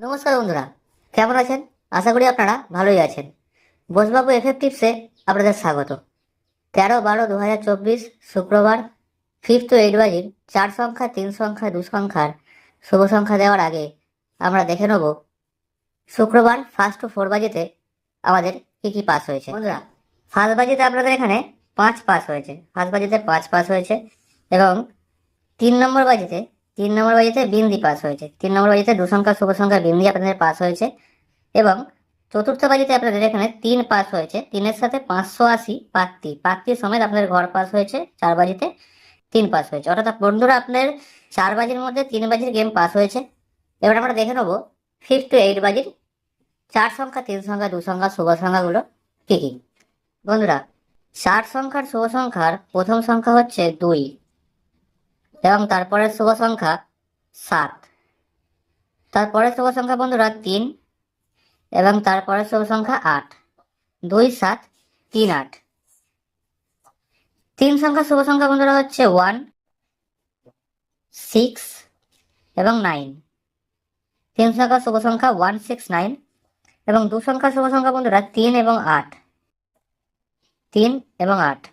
নমস্কার বন্ধুরা, কেমন আছেন? আশা করি আপনারা ভালোই আছেন। বোসবাবু এফএফ টিপসে আপনাদের স্বাগত। 13/12/2024 শুক্রবার 5 to 8 বাজির 4 সংখ্যা, 3 সংখ্যা, 2 সংখ্যার শুভ সংখ্যা দেওয়ার আগে আমরা দেখে নেব শুক্রবার 1 to 4 বাজিতে আমাদের কি পাস হয়েছে। বন্ধুরা, ফার্স্ট বাজিতে আপনাদের এখানে 5 পাস হয়েছে। ফার্স্ট বাজিতে 5 পাস হয়েছে এবং 3 নম্বর বাজিতে বিন্দি পাস হয়েছে। 3 নম্বর বাজিতে 2 সংখ্যা শুভ সংখ্যা বিন্দি আপনাদের পাস হয়েছে এবং চতুর্থ বাজিতে আপনাদের এখানে 3 পাস হয়েছে। 3-এর সাথে 580 পাত্তি সমেত আপনাদের ঘর পাস হয়েছে। 4 বাজিতে 3 পাস হয়েছে। অর্থাৎ বন্ধুরা, আপনাদের 4 বাজির মধ্যে 3 বাজির গেম পাস হয়েছে। এবার আমরা দেখে নেবো 5 to 8 বাজির 4 সংখ্যা, 3 সংখ্যা, 2 সংখ্যা শুভ সংখ্যাগুলো কি কি। বন্ধুরা, 4 সংখ্যার শুভ সংখ্যার প্রথম সংখ্যা হচ্ছে 2 এবং তারপরের শুভ সংখ্যা 7। তারপরের শুভ সংখ্যা বন্ধুরা 3 এবং তারপরের শুভ সংখ্যা 8। 2, 7, 3, 8। 3 সংখ্যা শুভ সংখ্যা বন্ধুরা হচ্ছে 1, 6 এবং 9। 3 সংখ্যা শুভ সংখ্যা 1, 6, 9 এবং 2 সংখ্যা শুভ সংখ্যা বন্ধুরা 3 এবং 8। 3 এবং 8।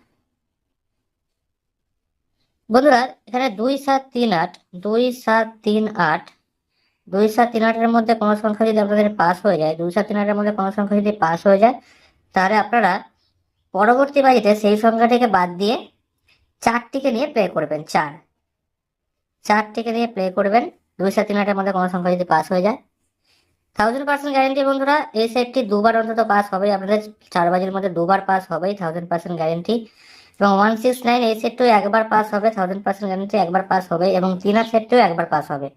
বন্ধুরা, এখানে 2, 7, 3, 8, 2, 7, 3, 8, 2, 7, 3, 8-এর মধ্যে কোনো সংখ্যা যদি আপনাদের পাস হয়ে যায়, 2, 7, 3, 8-এর মধ্যে কোনো সংখ্যা যদি পাস হয়ে যায়, তাহলে আপনারা পরবর্তী বাজিতে সেই সংখ্যাটিকে বাদ দিয়ে 4টিকে নিয়ে প্লে করবেন। 4টিকে নিয়ে প্লে করবেন। 2, 7, 3, 8-এর মধ্যে কোনো সংখ্যা যদি পাস হয়ে যায়, 1000% গ্যারেন্টি বন্ধুরা। এই সেটটি দুবার অন্তত পাস হবে, আপনাদের 4 বাজির মধ্যে দুবার পাস হবেই, 1000% গ্যারেন্টি। এবং 1, 6, 9 এই সেটটিও একবার পাস হবে, 1000% গ্যারেন্টি, একবার পাস হবে। এবং 3 সেটটিও একবার পাস হবে,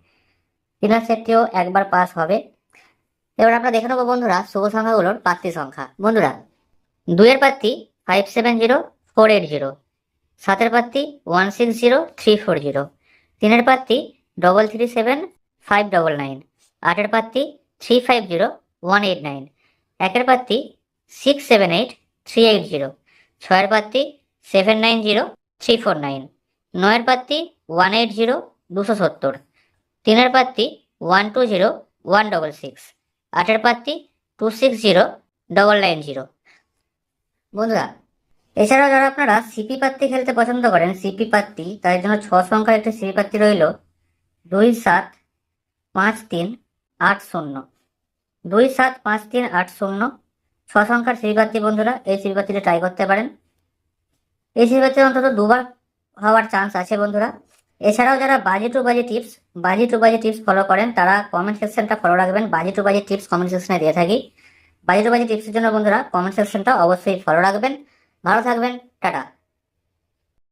3 সেটটিও একবার পাস হবে। এবার আমরা দেখে নেবো বন্ধুরা শুভ সংখ্যাগুলোর প্রার্থী সংখ্যা। বন্ধুরা, 2-এর প্রার্থী 570-480, 7-এর প্রার্থী 160-340, 3-এর প্রার্থী 337-599, 8-এর প্রার্থী 350-189, 1-এর প্রার্থী 678-380, 6-এর প্রার্থী 790-349, 9-এর প্রার্থী 180-270, 3-এর প্রার্থী 120-166, 8-এর প্রার্থী 260-990। বন্ধুরা, এছাড়াও যারা আপনারা সিপি প্রার্থী খেলতে পছন্দ করেন, সিপি প্রার্থী, তাদের জন্য 6 সংখ্যার একটি সিপি প্রার্থী রইল 275380। 275380 6 সংখ্যার সিপি প্রার্থী বন্ধুরা, এই সিপি প্রার্থীটা ট্রাই করতে পারেন। এই সিপি প্রার্থী অন্তত দুবার হওয়ার চান্স আছে বন্ধুরা। এছাড়াও যারা বাজি টু বাজি টিপস ফলো করেন, তারা কমেন্ট সেকশনটা ফলো রাখবেন। বাজি টু বাজি টিপস কমেন্ট সেকশনে দিয়ে থাকি। বাজি টু বাজি টিপসের জন্য বন্ধুরা কমেন্ট সেকশনটা অবশ্যই ফলো রাখবেন। ভালো থাকবেন, টাটা।